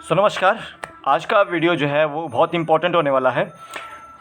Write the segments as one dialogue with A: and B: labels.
A: नमस्कार। आज का वीडियो जो है वो बहुत इम्पोर्टेंट होने वाला है।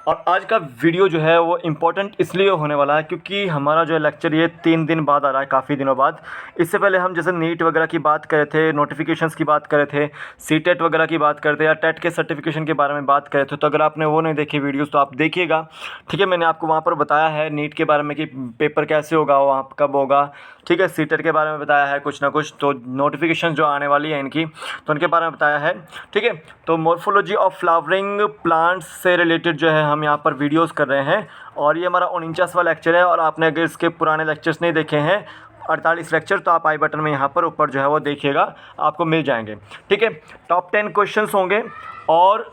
A: और आज का वीडियो जो है वो इम्पोर्टेंट इसलिए होने वाला है क्योंकि हमारा जो लेक्चर ये 3 दिन बाद आ रहा है, काफ़ी दिनों बाद। इससे पहले हम जैसे नीट वगैरह की बात करे थे, नोटिफिकेशंस की बात करे थे, सीटेट वगैरह की बात करते या टेट के सर्टिफिकेशन के बारे में बात करे थे। तो अगर आपने वो नहीं देखी वीडियोस तो आप देखिएगा, ठीक है। मैंने आपको वहाँ पर बताया है नीट के बारे में कि पेपर कैसे होगा, वहाँ कब होगा, ठीक है। सीटेट के बारे में बताया है कुछ ना कुछ, तो नोटिफिकेशन जो आने वाली है इनकी, तो उनके बारे में बताया है, ठीक है। तो मॉर्फोलॉजी ऑफ फ्लावरिंग प्लांट्स से रिलेटेड जो है हम यहाँ पर वीडियोस कर रहे हैं। और ये हमारा 49वां लेक्चर है। और आपने अगर इसके पुराने लेक्चर्स नहीं देखे हैं 48 लेक्चर, तो आप आई बटन में यहाँ पर ऊपर जो है वो देखिएगा, आपको मिल जाएंगे, ठीक है। टॉप 10 क्वेश्चंस होंगे और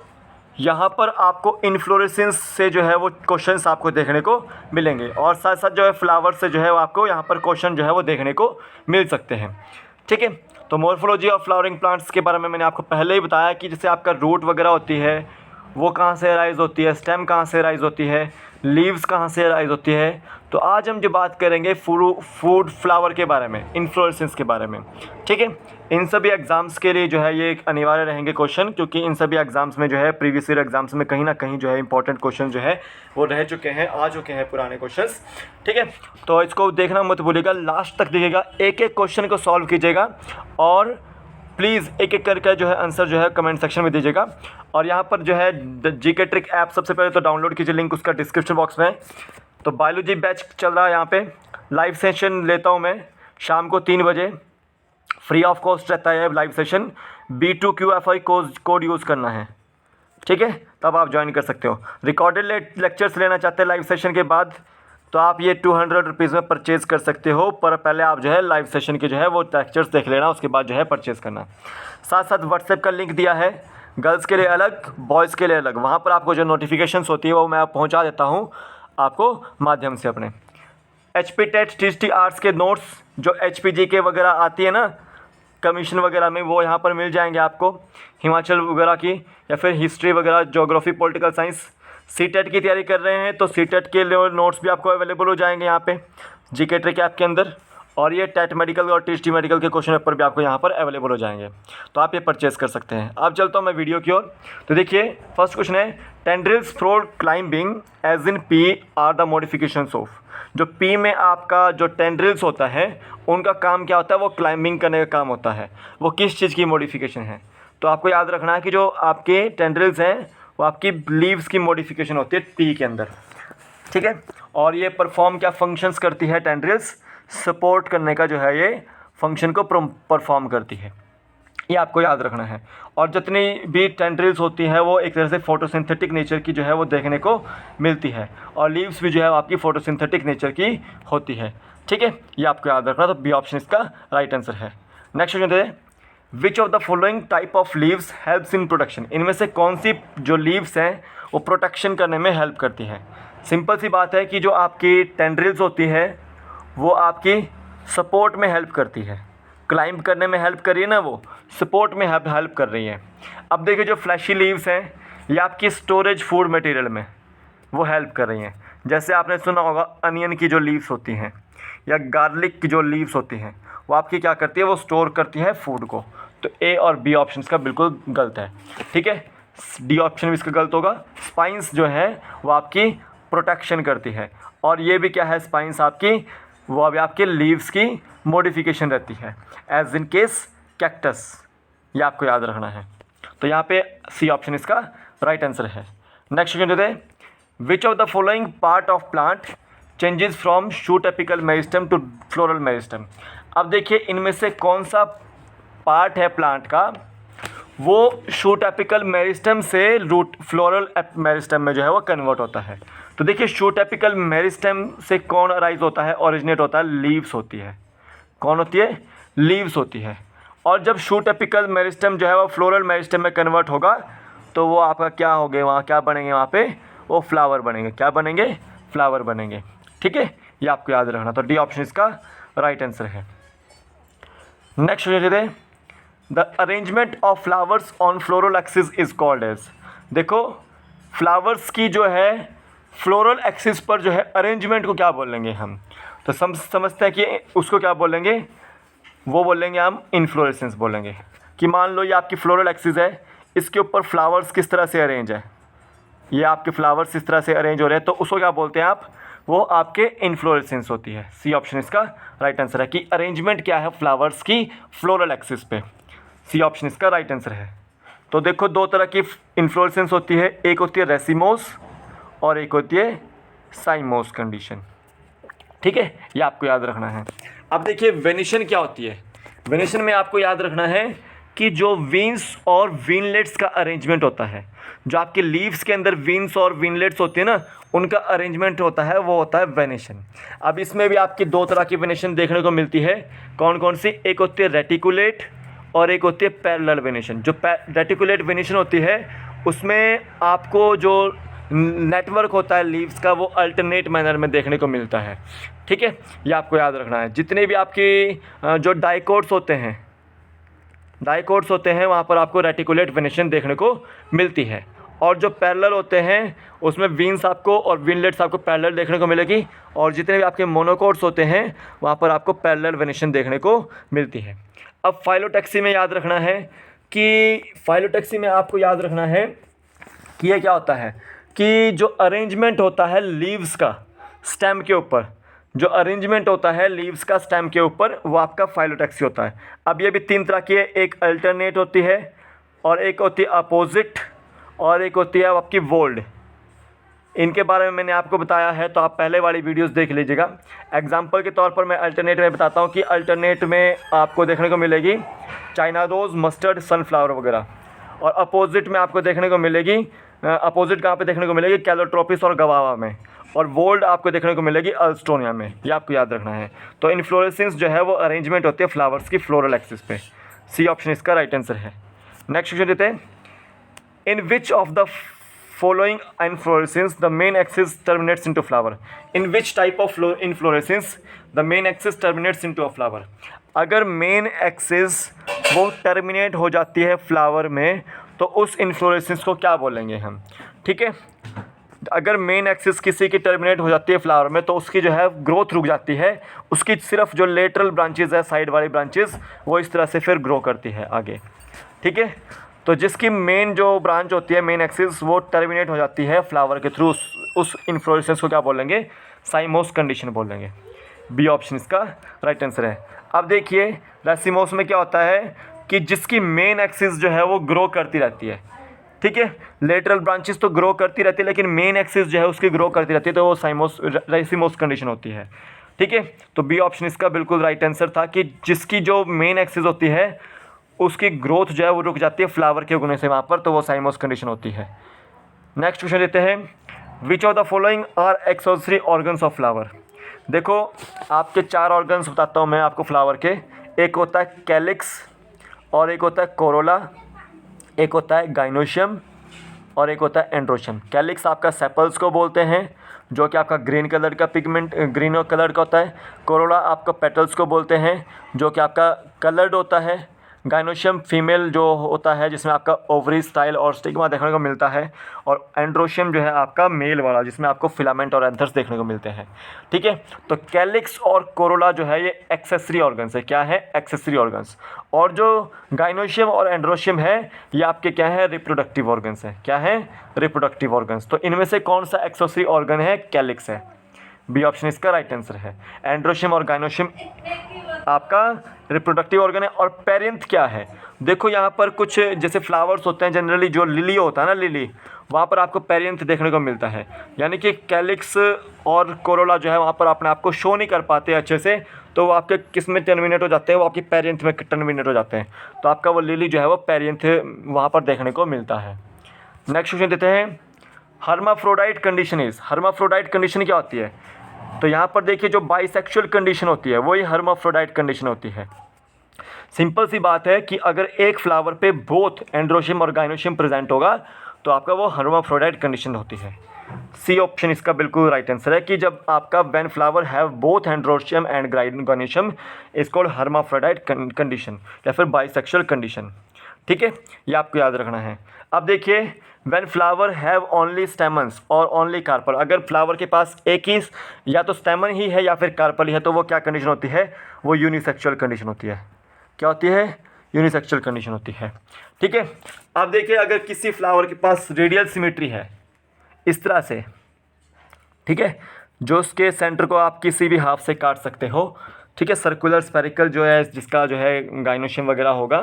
A: यहाँ पर आपको इन्फ्लोरेसेंस से जो है वो क्वेश्चंस आपको देखने को मिलेंगे। और साथ साथ जो है फ्लावर से जो है वो आपको यहाँ पर क्वेश्चन जो है वो देखने को मिल सकते हैं, ठीक है। तो मॉर्फोलॉजी ऑफ फ्लावरिंग प्लांट्स के बारे में मैंने आपको पहले ही बताया कि जैसे आपका रूट वगैरह होती है वो कहाँ से राइज होती है, स्टेम कहाँ से राइज होती है, लीव्स कहाँ से राइज होती है। तो आज हम जो बात करेंगे फूड फ्लावर के बारे में, इन्फ्लोरेसेंस के बारे में, ठीक है। इन सभी एग्ज़ाम्स के लिए जो है ये एक अनिवार्य रहेंगे क्वेश्चन, क्योंकि इन सभी एग्ज़ाम्स में जो है प्रीवियस ईयर एग्ज़ाम्स में कहीं ना कहीं जो है इंपॉर्टेंट क्वेश्चन जो है वो रह चुके हैं, आ चुके हैं पुराने क्वेश्चंस, ठीक है। तो इसको देखना मत भूलिएगा, लास्ट तक देखिएगा, एक एक क्वेश्चन को सॉल्व कीजिएगा और प्लीज़ एक एक करके जो है आंसर जो है कमेंट सेक्शन में दीजिएगा। और यहाँ पर जो है जीके ट्रिक ऐप सबसे पहले तो डाउनलोड कीजिए, लिंक उसका डिस्क्रिप्शन बॉक्स में है। तो बायोलॉजी बैच चल रहा है, यहाँ पे लाइव सेशन लेता हूँ मैं शाम को 3 बजे, फ्री ऑफ कॉस्ट रहता है live session. B2QFI code use करना है, ठीक है, तब आप ज्वाइन कर सकते हो। रिकॉर्डेड लेक्चर्स लेना चाहते हैं लाइव सेशन के बाद, तो आप ये 200 रुपीज़ में परचेज़ कर सकते हो। पर पहले आप जो है लाइव सेशन के जो है वो लेक्चर्स देख लेना, उसके बाद जो है परचेज़ करना। साथ साथ व्हाट्सएप का लिंक दिया है, गर्ल्स के लिए अलग, बॉयज़ के लिए अलग। वहाँ पर आपको जो नोटिफिकेशंस होती है वो मैं पहुँचा देता हूँ आपको माध्यम से अपने। HP टेट TST आर्ट्स के नोट्स जो HPG के वगैरह आती है ना कमीशन वगैरह में, वो यहाँ पर मिल जाएंगे आपको, हिमाचल वगैरह की या फिर हिस्ट्री वगैरह, ज्योग्राफी, पॉलिटिकल साइंस। सीटेट की तैयारी कर रहे हैं तो सीटेट के नोट्स भी आपको अवेलेबल हो जाएंगे यहाँ पे जीके ट्रिक ऐप के अंदर। और ये टेट मेडिकल और TST मेडिकल के क्वेश्चन पेपर भी आपको यहाँ पर अवेलेबल हो जाएंगे, तो आप ये परचेज़ कर सकते हैं। अब चलता हूँ मैं वीडियो की ओर। तो देखिए फर्स्ट क्वेश्चन है, tendrils for climbing as in P are the modifications of. जो P में आपका जो टेंड्रिल्स होता है उनका काम क्या होता है, वो क्लाइंबिंग करने का काम होता है। वो किस चीज़ की मॉडिफिकेशन है, तो आपको याद रखना है कि जो आपके टेंड्रिल्स हैं वो आपकी लीव्स की मॉडिफिकेशन होती है P के अंदर, ठीक है। और ये परफॉर्म क्या फंक्शंस करती है, टेंड्रिल्स सपोर्ट करने का जो है ये फंक्शन को परफॉर्म करती है, ये आपको याद रखना है। और जितनी भी टेंड्रिल्स होती है वो एक तरह से फोटोसिंथेटिक नेचर की जो है वो देखने को मिलती है, और लीव्स भी जो है आपकी फोटोसिंथेटिक नेचर की होती है, ठीक है। ये आपको याद रखना, तो बी ऑप्शन इसका राइट आंसर है। नेक्स्ट क्वेश्चन है, विच of the following type of leaves helps in protection. इनमें से कौन सी जो लीव्स हैं वो प्रोटेक्शन करने में हेल्प करती है। सिंपल सी बात है कि जो आपकी टेंड्रिल्स होती है वो आपकी सपोर्ट में हेल्प करती है, क्लाइंब करने में हेल्प कर रही है ना, वो सपोर्ट में हेल्प कर रही है। अब देखिए जो फ्लैशी लीव्स हैं ये आपकी स्टोरेज फूड मटेरियल में वो हेल्प कर रही हैं। जैसे आपने सुना होगा अनियन की जो लीव्स होती हैं या गार्लिक की जो लीव्स होती हैं वो आपकी क्या करती है, वो स्टोर करती है फूड को। तो ए और बी ऑप्शन इसका बिल्कुल गलत है, ठीक है। डी ऑप्शन भी इसका गलत होगा। स्पाइंस जो है वो आपकी प्रोटेक्शन करती है, और ये भी क्या है, स्पाइंस आपकी वो अभी आपके लीव्स की मॉडिफिकेशन रहती है, एज इन केस कैक्टस, ये आपको याद रखना है। तो यहाँ पे सी ऑप्शन इसका राइट आंसर है। नेक्स्ट क्वेश्चन देते हैं, which of the following part of plant changes from shoot apical meristem to floral meristem. अब देखिए इनमें से कौन सा पार्ट है प्लांट का वो शूट एपिकल मेरिस्टम से रूट फ्लोरल मेरिस्टम में जो है वो कन्वर्ट होता है। तो देखिए शूट एपिकल मेरिस्टम से कौन अराइज होता है, ओरिजिनेट होता है, लीव्स होती है। कौन होती है, लीव्स होती है। और जब शूट एपिकल मेरिस्टम जो है वो फ्लोरल मेरिस्टम में कन्वर्ट होगा तो वो आपका क्या हो गए, वहाँ क्या बनेंगे, वहाँ पे वो फ्लावर बनेंगे। क्या बनेंगे, फ्लावर बनेंगे, ठीक है। ये आपको याद रखना, तो डी ऑप्शन इसका राइट आंसर है। नेक्स्ट हो जाते हैं, the arrangement of flowers on floral axis is called as. देखो फ्लावर्स की जो है फ्लोरल एक्सिस पर जो है अरेंजमेंट को क्या बोलेंगे हम, तो समझते हैं कि उसको क्या बोलेंगे, वो बोलेंगे हम इन्फ्लोरेसेंस बोलेंगे। कि मान लो ये आपकी फ्लोरल एक्सिस है, इसके ऊपर फ्लावर्स किस तरह से अरेंज है, ये आपके फ्लावर्स इस तरह से अरेंज हो रहे हैं, तो उसको क्या बोलते हैं आप, वो आपके इन्फ्लोरेसेंस होती है। सी ऑप्शन इसका राइट आंसर है कि अरेंजमेंट क्या है फ्लावर्स की फ्लोरल एक्सिस पे। सी ऑप्शन इसका राइट आंसर है। तो देखो दो तरह की इन्फ्लोरेसेंस होती है, एक होती है रेसिमोस और एक होती है साइमोस कंडीशन। ठीक है, ये आपको याद रखना है। अब देखिए वेनिशन क्या होती है। वेनिशन में आपको याद रखना है कि जो विंग्स और विनलेट्स का अरेंजमेंट होता है, जो आपके लीव्स के अंदर विंग्स और विनलेट्स होते हैं ना, उनका अरेंजमेंट होता है, वो होता है वेनिशन। अब इसमें भी आपकी दो तरह की वेनिशन देखने को मिलती है। कौन कौन सी? एक होती है रेटिकुलेट और एक होती है पैरेलल वेनिशन। जो रेटिकुलेट वेनिशन होती है उसमें आपको जो नेटवर्क होता है लीव्स का, वो अल्टरनेट मैनर में देखने को मिलता है। ठीक है, ये आपको याद रखना है। जितने भी आपके जो डाइकोट्स होते हैं वहाँ पर आपको रेटिकुलेट वेनिशन देखने को मिलती है। और जो पैरेलल होते हैं उसमें विंग्स आपको और विनलेट्स आपको पैरेलल देखने को मिलेगी, और जितने भी आपके मोनोकोट्स होते हैं वहाँ पर आपको पैरेलल वेनिशन देखने को मिलती है। अब फाइलोटैक्सी में याद रखना है कि फाइलोटैक्सी में आपको याद रखना है कि ये क्या होता है कि जो अरेंजमेंट होता है लीव्स का स्टेम के ऊपर, जो अरेंजमेंट होता है लीव्स का स्टेम के ऊपर, वो आपका फाइलोटैक्सी होता है। अब ये भी तीन तरह की है, एक अल्टरनेट होती है और एक होती है अपोजिट और एक होती है आपकी वोल्ड। इनके बारे में मैंने आपको बताया है, तो आप पहले वाली वीडियोस देख लीजिएगा। एग्जांपल के तौर पर मैं अल्टरनेट में बताता हूँ कि अल्टरनेट में आपको देखने को मिलेगी चाइना रोज़, मस्टर्ड, सनफ्लावर वगैरह। और अपोजिट में आपको देखने को मिलेगी, अपोजिट कहाँ पे देखने को मिलेगी? कैलोट्रोपिस और गवावा में। और वोल्ड आपको देखने को मिलेगी अल्स्टोनिया में। ये आपको याद रखना है। तो इन्फ्लोरेसेंस जो है वो अरेंजमेंट होती है फ्लावर्स की फ्लोरल एक्सिस पे। सी ऑप्शन इसका राइट आंसर है। नेक्स्ट क्वेश्चन देते हैं, in which of the following inflorescence the main axis terminates into flower? In which type of inflorescence the main axis terminates into a flower? अगर main axis वो terminate हो जाती है flower में तो उस इन्फ्लोरेसेंस को क्या बोलेंगे हम? ठीक है, अगर मेन एक्सिस किसी की टर्मिनेट हो जाती है फ्लावर में तो उसकी जो है ग्रोथ रुक जाती है, उसकी सिर्फ जो लेटरल ब्रांचेज है, साइड वाली ब्रांचेज, वो इस तरह से फिर ग्रो करती है आगे। ठीक है, तो जिसकी मेन जो ब्रांच होती है, मेन एक्सिस, वो टर्मिनेट हो जाती है फ्लावर के थ्रू, उस इन्फ्लोरेसेंस को क्या बोलेंगे? साइमोस कंडीशन बोलेंगे। बी ऑप्शन इसका राइट आंसर है। अब देखिए रेसिमोस में क्या होता है कि जिसकी मेन एक्सिस जो है वो ग्रो करती रहती है। ठीक है, लेटरल ब्रांचेस तो ग्रो करती रहती है लेकिन मेन एक्सिस जो है उसकी ग्रो करती रहती है, तो वो रेसिमोस कंडीशन होती है। ठीक है, तो बी ऑप्शन इसका बिल्कुल राइट आंसर था कि जिसकी जो मेन एक्सिस होती है उसकी ग्रोथ जो है वो रुक जाती है फ्लावर के उगने से वहाँ पर, तो वो साइमोस कंडीशन होती है। नेक्स्ट क्वेश्चन देते हैं, which of the following are accessory organs of flower? देखो आपके चार ऑर्गन्स बताता हूँ मैं आपको फ्लावर के। एक होता है कैलिक्स, और एक होता है कोरोला, एक होता है गाइनोशियम, और एक होता है एंड्रोशियम। कैलिक्स आपका सेपल्स को बोलते हैं, जो कि आपका ग्रीन कलर का पिगमेंट, ग्रीन कलर का होता है। कोरोला आपका पेटल्स को बोलते हैं, जो कि आपका कलर्ड होता है। गाइनोशियम फीमेल जो होता है, जिसमें आपका ओवरी स्टाइल और स्टिग्मा देखने को मिलता है। और एंड्रोशियम जो है आपका मेल वाला, जिसमें आपको फिलामेंट और एंथर्स देखने को मिलते हैं। ठीक है, तो कैलिक्स और कोरोला जो है ये एक्सेसरी ऑर्गन्स है। क्या है? Accessory organs. और जो गाइनोशियम और एंड्रोशियम है ये आपके क्या है? रिप्रोडक्टिव ऑर्गन्स है। क्या है? Reproductive organs. तो इनमें से कौन सा एक्सेसरी ऑर्गन है? कैलिक्स है। बी ऑप्शन इसका राइट आंसर है। एंड्रोशियम और गाइनोशियम आपका रिप्रोडक्टिव ऑर्गन है। और पेरिंथ क्या है? देखो यहाँ पर कुछ जैसे फ्लावर्स होते हैं जनरली, जो लिली होता है ना, लिली, वहाँ पर आपको पेरिंथ देखने को मिलता है। यानी कि कैलिक्स और कोरोला जो है वहाँ पर अपने आप को शो नहीं कर पाते अच्छे से, तो वो आपके किस में टर्मिनेट हो जाते हैं? वो आपकी पेरिंथ में टर्मिनेट हो जाते हैं। तो आपका वो लिली जो है वो पेरिंथ वहाँ पर देखने को मिलता है। नेक्स्ट क्वेश्चन देते हैं, hermaphrodite condition is. Hermaphrodite condition क्या होती है? तो यहाँ पर देखिए जो बाइसेक्सुअल कंडीशन होती है वही हर्माफ्रोडाइट कंडीशन होती है। सिंपल सी बात है कि अगर एक फ्लावर पे बोथ एंड्रोशियम और गाइनोशियम प्रेजेंट होगा तो आपका वो हर्माफ्रोडाइट कंडीशन होती है। सी ऑप्शन इसका बिल्कुल राइट आंसर है कि जब आपका when flower have both androecium and gynoecium is called hermaphrodite condition या फिर बाइसेक्सुअल कंडीशन। ठीक है, ये आपको याद रखना है। अब देखिए when flower have only stamens और ओनली कार्पल, अगर फ्लावर के पास एक ही या तो स्टेमन ही है या फिर कार्पल ही है, तो वो क्या कंडीशन होती है? वो यूनिसेक्सुअल कंडीशन होती है। क्या होती है? यूनिसेक्सुअल कंडीशन होती है। ठीक है, अब देखिए अगर किसी फ्लावर के पास रेडियल सिमेट्री है इस तरह से, ठीक है, जो उसके सेंटर को आप किसी भी हाफ से काट सकते हो, ठीक है, सर्कुलर स्फेरिकल जो है जिसका जो है गाइनोशियम वगैरह होगा,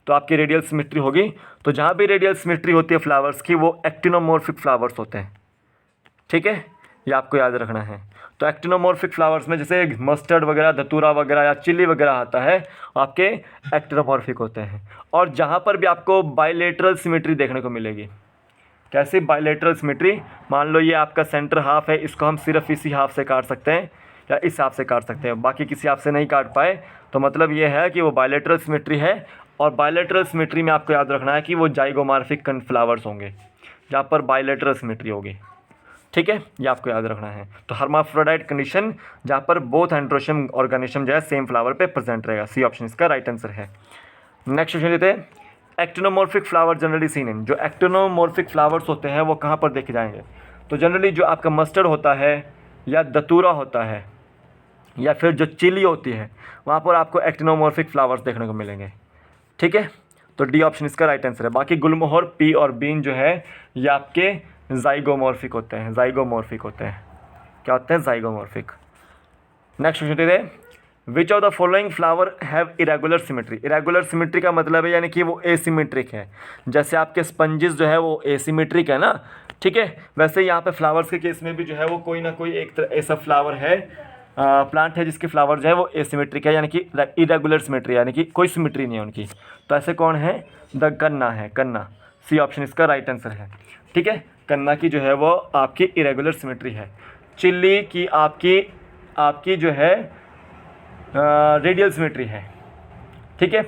A: तो आपकी रेडियल सिमेट्री होगी। तो जहाँ भी रेडियल सिमेट्री होती है फ्लावर्स की वो एक्टिनोमॉर्फिक फ्लावर्स होते हैं। ठीक है, ये आपको याद रखना है। तो एक्टिनोमॉर्फिक फ्लावर्स में जैसे मस्टर्ड वगैरह, धतूरा वगैरह या चिल्ली वगैरह आता है, आपके एक्टिनोमॉर्फिक होते हैं। और जहाँ पर भी आपको बाइलेटरल सिमेट्री देखने को मिलेगी, कैसे बाइलेटरल सिमेट्री, मान लो ये आपका सेंटर हाफ है, इसको हम सिर्फ इसी हाफ से काट सकते हैं या इस हाफ से काट सकते हैं, बाकी किसी हाफ से नहीं काट पाए, तो मतलब ये है कि वो बाइलेटरल सिमेट्री है। और बाइलेटरल सिमेट्री में आपको याद रखना है कि वो जाइगोमॉर्फिक फ्लावर्स होंगे जहाँ पर बाइलेटरल सिमेट्री होगी। ठीक है, ये आपको याद रखना है। तो हर्माफ्रोडाइट कंडीशन जहाँ पर बोथ एंड्रोशियम ऑर्गेनिज्म जो है सेम फ्लावर पे प्रेजेंट रहेगा। सी ऑप्शन इसका राइट आंसर है। नेक्स्ट क्वेश्चन लेते हैं, actinomorphic flower generally seen in, जो एक्टिनोमॉर्फिक फ्लावर्स होते हैं वो कहाँ पर देखे जाएंगे? तो जनरली जो आपका मस्टर्ड होता है या दतूरा होता है या फिर जो चिली होती है वहाँ पर आपको एक्टिनोमॉर्फिक फ्लावर्स देखने को मिलेंगे। ठीक है, तो डी ऑप्शन इसका राइट आंसर है। बाकी गुलमोहर, पी और बीन जो है ये आपके जाइगोमॉर्फिक होते हैं, जाइगोमॉर्फिक होते हैं। क्या होते हैं? जाइगोमॉर्फिक। नेक्स्ट क्वेश्चन देते हैं, which of the following flower have irregular symmetry. Irregular symmetry का मतलब है यानी कि वो एसिमेट्रिक है। जैसे आपके स्पंजेस जो है वो एसिमेट्रिक है ना, ठीक है, वैसे यहाँ पे फ्लावर्स के केस में भी जो है वो कोई ना कोई एक ऐसा फ्लावर है, प्लांट है जिसके फ्लावर जो है वो एसिमेट्रिक है, यानी कि इरेगुलर सिमेट्री, यानी कि कोई सिमेट्री नहीं है उनकी। तो ऐसे कौन है? द कन्ना है, कन्ना। सी ऑप्शन इसका राइट आंसर है। ठीक है, कन्ना की जो है वो आपकी इरेगुलर सिमेट्री है। चिल्ली की आपकी जो है रेडियल सिमेट्री है। ठीक है,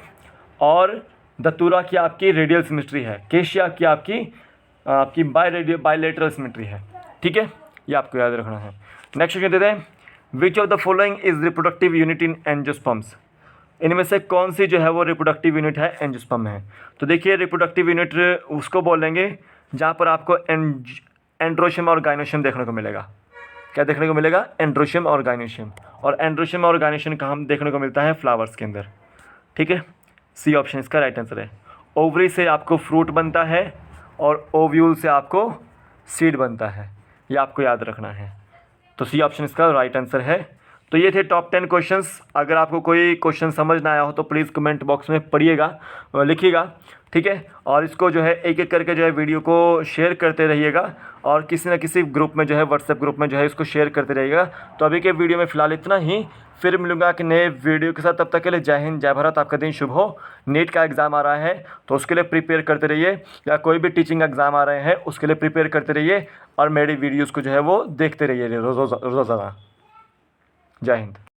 A: और दतूरा की आपकी रेडियल सिमेट्री है। केशिया की आपकी बाइलेटरल सिमेट्री है। ठीक है, ये आपको याद रखना है। नेक्स्ट क्वेश्चन देते हैं, which of the following is reproductive unit in angiosperms. इनमें से कौन सी जो है वो रिप्रोडक्टिव यूनिट है एंजियोस्पर्म में? तो देखिए रिप्रोडक्टिव यूनिट उसको बोलेंगे जहाँ पर आपको एंड्रोशियम और गाइनोशियम देखने को मिलेगा। क्या देखने को मिलेगा? एंड्रोशियम और गाइनोशियम। और एंड्रोशियम और गाइनोशियम कहाँ देखने को मिलता है? फ्लावर्स के अंदर। ठीक है, सी ऑप्शन इसका राइट आंसर है। ओवरी से आपको फ्रूट बनता है और ओव्यूल से आपको सीड बनता है, ये आपको याद रखना है। तो सी ऑप्शन इसका राइट आंसर है। तो ये थे टॉप 10 क्वेश्चंस। अगर आपको कोई क्वेश्चन समझ ना आया हो तो प्लीज़ कमेंट बॉक्स में पढ़िएगा, लिखिएगा। ठीक है, और इसको जो है एक एक करके जो है वीडियो को शेयर करते रहिएगा और किसी न किसी ग्रुप में जो है व्हाट्सएप ग्रुप में जो है इसको शेयर करते रहिएगा। तो अभी के वीडियो में फ़िलहाल इतना ही, फिर मिलूंगा कि नए वीडियो के साथ। तब तक के लिए जय हिंद, जय भारत। आपका दिन शुभ हो। नीट का एग्ज़ाम आ रहा है तो उसके लिए प्रिपेयर करते रहिए, या कोई भी टीचिंग एग्ज़ाम आ रहे हैं उसके लिए प्रिपेयर करते रहिए और मेरी वीडियोज़ को जो है वो देखते रहिए रोज़ाना। जय हिंद।